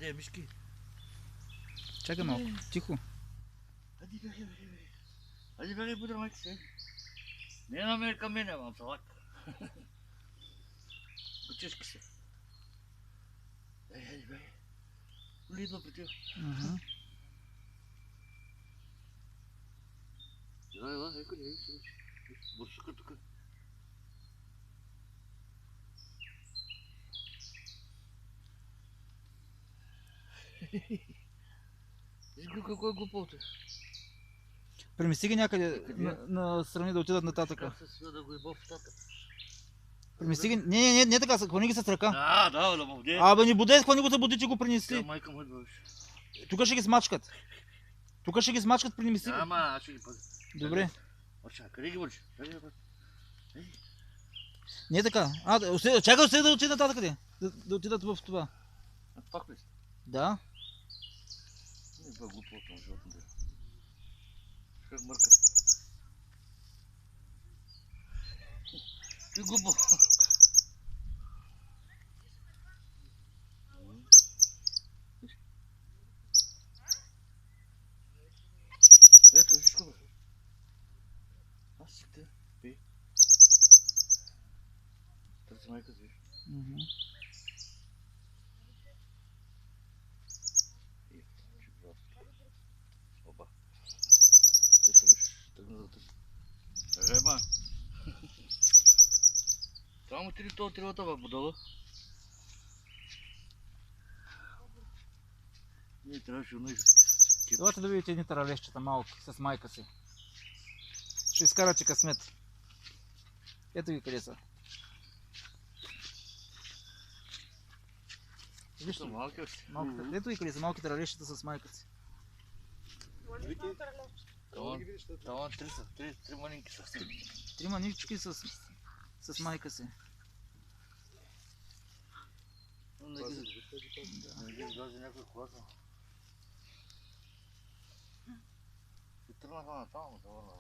Къде, Мишки? Чакай малко, тихо. Ади бягай. Ади бягай, будра майка се. Не намери към мене, мам, салак. Почешки се. Ади бягай. Коли идва при теб. Ела, къде, буршука тук. Виж го какво е глупавото. Премести ги някъде на страни да отидат нататъка. Как се свива да го ебал в устата? Премести ги... Не така, хвани ги с ръка. Да буде. Абе не буде, хвани го за будите го принеси. Тя майка му идва, виж. Тук ще ги смачкат. Тук ще ги смачкат, принеси ги. Ама, аз ще ги пазя. Добре. Оча, къде ги водиш? Не така. Чакай да отидат нататък къде. Да отидат в това. Пак ли? Да. Не е глупавото на животните. Как мърка. Ти глупо. Ето, всичко бе. Аз си те, пи. Търси майка си. Опа. Ето виж, тръгна да търси. Реба. Само ти ли това трилата бе, подала? Ние трябваше едно и... Елате да видите едни таралещата малки с майка си. Ще изкарате късмет. Ето ги къде са. Вижте, малки още. Ето ги къде са малки таралещата с майка си. Таван три са, три манинки са. Три манички с майка си. Не ги изгази някой колата. Се тръгнаха на там, да върна.